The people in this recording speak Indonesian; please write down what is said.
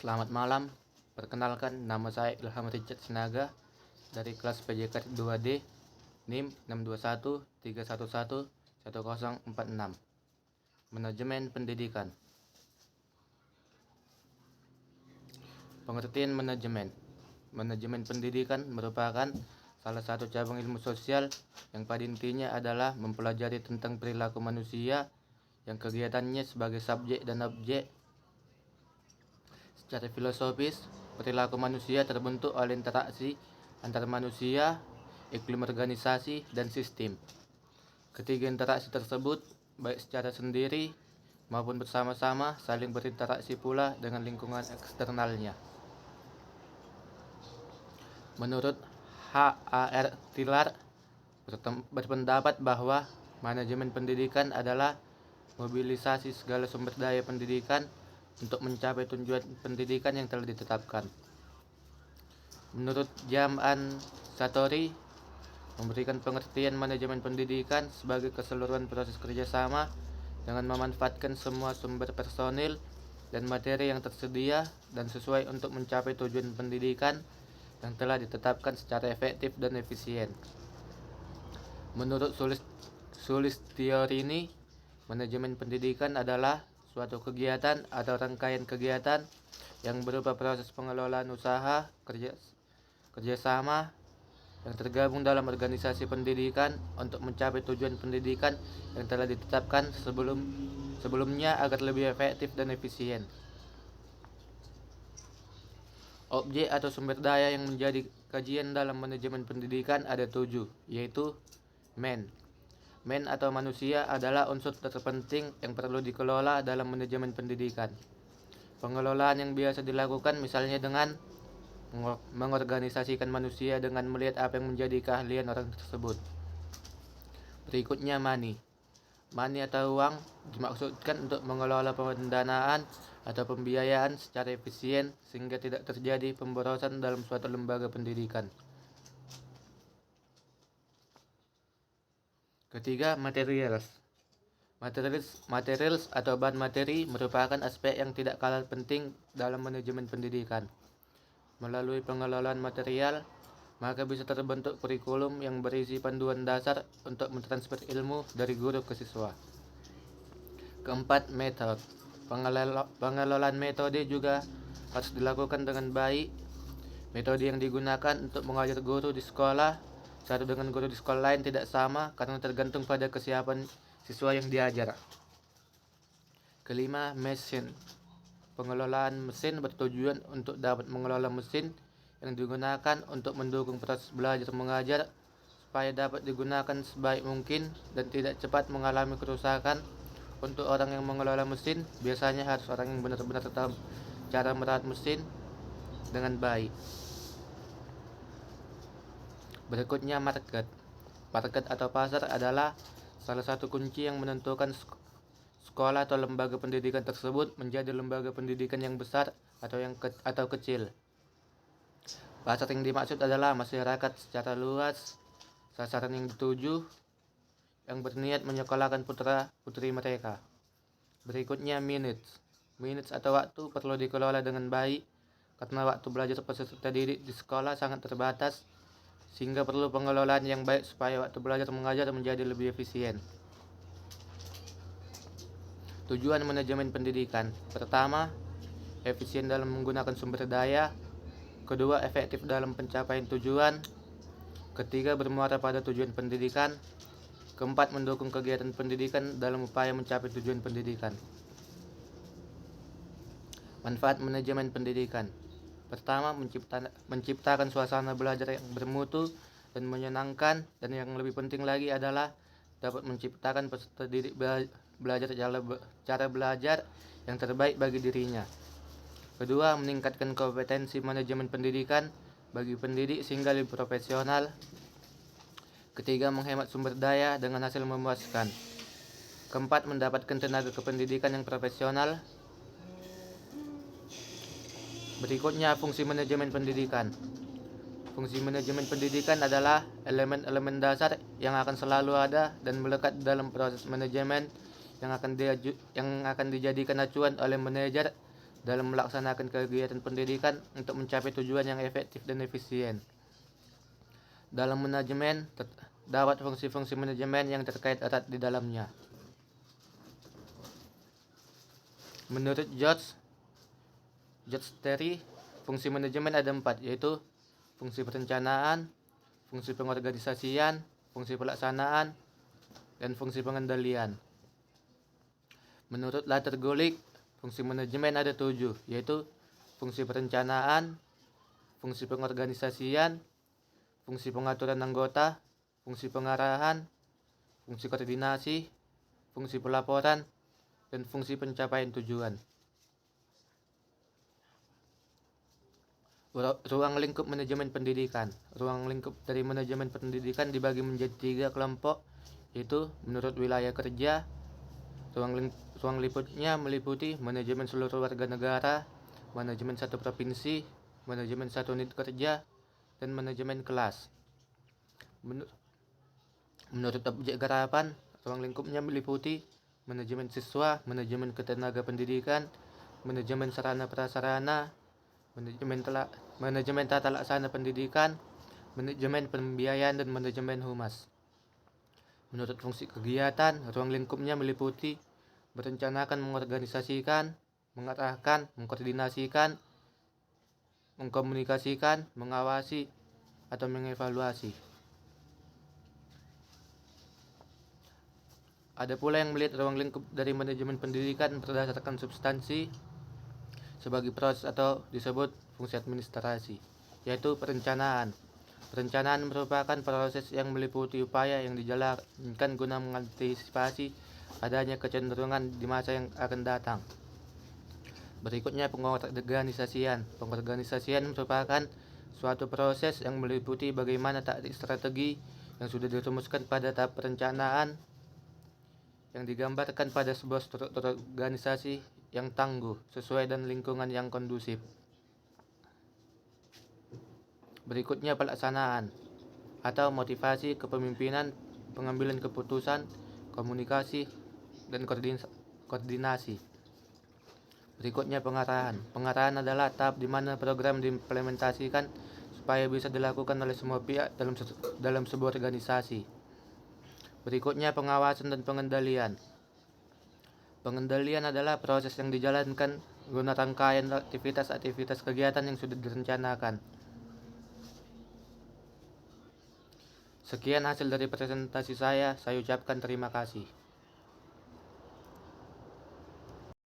Selamat malam, perkenalkan nama saya Ilham Richard Sinaga dari kelas PJK 2D NIM 62131111046. Manajemen Pendidikan. Pengertian manajemen. Manajemen pendidikan merupakan salah satu cabang ilmu sosial yang pada intinya adalah mempelajari tentang perilaku manusia yang kegiatannya sebagai subjek dan objek. Secara filosofis, perilaku manusia terbentuk oleh interaksi antar manusia, iklim organisasi, dan sistem. Ketiga interaksi tersebut, baik secara sendiri maupun bersama-sama, saling berinteraksi pula dengan lingkungan eksternalnya. Menurut H.A.R. Tiller berpendapat bahwa manajemen pendidikan adalah mobilisasi segala sumber daya pendidikan untuk mencapai tujuan pendidikan yang telah ditetapkan. Menurut Jaman Satori, memberikan pengertian manajemen pendidikan sebagai keseluruhan proses kerjasama dengan memanfaatkan semua sumber personil dan materi yang tersedia dan sesuai untuk mencapai tujuan pendidikan yang telah ditetapkan secara efektif dan efisien. Menurut Sulistyorini, manajemen pendidikan adalah suatu kegiatan atau rangkaian kegiatan yang berupa proses pengelolaan usaha kerjasama yang tergabung dalam organisasi pendidikan untuk mencapai tujuan pendidikan yang telah ditetapkan sebelumnya agar lebih efektif dan efisien. Objek atau sumber daya yang menjadi kajian dalam manajemen pendidikan ada 7, yaitu Man atau manusia adalah unsur terpenting yang perlu dikelola dalam manajemen pendidikan. Pengelolaan yang biasa dilakukan misalnya dengan mengorganisasikan manusia dengan melihat apa yang menjadi keahlian orang tersebut. Berikutnya Money atau uang dimaksudkan untuk mengelola pendanaan atau pembiayaan secara efisien sehingga tidak terjadi pemborosan dalam suatu lembaga pendidikan. Ketiga, materials atau bahan materi merupakan aspek yang tidak kalah penting dalam manajemen pendidikan. Melalui pengelolaan material, maka bisa terbentuk kurikulum yang berisi panduan dasar untuk mentransfer ilmu dari guru ke siswa. Keempat, metode. Pengelolaan metode juga harus dilakukan dengan baik. Metode yang digunakan untuk mengajar guru di sekolah satu dengan guru di sekolah lain tidak sama karena tergantung pada kesiapan siswa yang diajar. Kelima, mesin. Pengelolaan mesin bertujuan untuk dapat mengelola mesin yang digunakan untuk mendukung proses belajar mengajar supaya dapat digunakan sebaik mungkin dan tidak cepat mengalami kerusakan. Untuk orang yang mengelola mesin biasanya harus orang yang benar-benar tahu cara merawat mesin dengan baik. Berikutnya, market atau pasar adalah salah satu kunci yang menentukan sekolah atau lembaga pendidikan tersebut menjadi lembaga pendidikan yang besar atau kecil. Pasar yang dimaksud adalah masyarakat secara luas, sasaran yang dituju yang berniat menyekolahkan putra-putri mereka. Berikutnya, minutes atau waktu perlu dikelola dengan baik karena waktu belajar peserta didik di sekolah sangat terbatas sehingga perlu pengelolaan yang baik supaya waktu belajar mengajar menjadi lebih efisien. Tujuan manajemen pendidikan. Pertama, efisien dalam menggunakan sumber daya. Kedua, efektif dalam pencapaian tujuan. Ketiga, bermuara pada tujuan pendidikan. Keempat, mendukung kegiatan pendidikan dalam upaya mencapai tujuan pendidikan. Manfaat manajemen pendidikan. Pertama, menciptakan suasana belajar yang bermutu dan menyenangkan, dan yang lebih penting lagi adalah dapat menciptakan peserta didik belajar cara belajar yang terbaik bagi dirinya. Kedua, meningkatkan kompetensi manajemen pendidikan bagi pendidik sehingga lebih profesional. Ketiga, menghemat sumber daya dengan hasil memuaskan. Keempat, mendapatkan tenaga kependidikan yang profesional. Berikutnya, fungsi manajemen pendidikan. Fungsi manajemen pendidikan adalah elemen-elemen dasar yang akan selalu ada dan melekat dalam proses manajemen yang akan dijadikan acuan oleh manajer dalam melaksanakan kegiatan pendidikan untuk mencapai tujuan yang efektif dan efisien. Dalam manajemen, terdapat fungsi-fungsi manajemen yang terkait erat di dalamnya. Menurut George Terry, fungsi manajemen ada 4, yaitu fungsi perencanaan, fungsi pengorganisasian, fungsi pelaksanaan, dan fungsi pengendalian. Menurut Lettergolik, fungsi manajemen ada 7, yaitu fungsi perencanaan, fungsi pengorganisasian, fungsi pengaturan anggota, fungsi pengarahan, fungsi koordinasi, fungsi pelaporan, dan fungsi pencapaian tujuan. Ruang lingkup manajemen pendidikan. Ruang lingkup dari manajemen pendidikan dibagi menjadi 3 kelompok, yaitu menurut wilayah kerja. Ruang lingkupnya meliputi manajemen seluruh warga negara, manajemen satu provinsi, manajemen satu unit kerja, dan manajemen kelas. Menurut objek garapan, ruang lingkupnya meliputi manajemen siswa, manajemen ketenaga pendidikan, manajemen sarana prasarana, manajemen tata laksana pendidikan, manajemen pembiayaan, dan manajemen humas. Menurut fungsi kegiatan, ruang lingkupnya meliputi merencanakan, mengorganisasikan, mengarahkan, mengkoordinasikan, mengkomunikasikan, mengawasi, atau mengevaluasi. Ada pula yang melihat ruang lingkup dari manajemen pendidikan berdasarkan substansi sebagai proses atau disebut fungsi administrasi, yaitu perencanaan. Perencanaan merupakan proses yang meliputi upaya yang dijalankan guna mengantisipasi adanya kecenderungan di masa yang akan datang. Berikutnya pengorganisasian. Pengorganisasian merupakan suatu proses yang meliputi bagaimana taktik strategi yang sudah dirumuskan pada tahap perencanaan yang digambarkan pada sebuah struktur organisasi yang tangguh, sesuai dan lingkungan yang kondusif. Berikutnya pelaksanaan atau motivasi kepemimpinan, pengambilan keputusan, komunikasi, dan koordinasi. Berikutnya pengarahan. Pengarahan adalah tahap di mana program diimplementasikan supaya bisa dilakukan oleh semua pihak dalam sebuah organisasi. Berikutnya pengawasan dan pengendalian. Pengendalian adalah proses yang dijalankan guna rangkaian aktivitas kegiatan yang sudah direncanakan. Sekian hasil dari presentasi saya ucapkan terima kasih.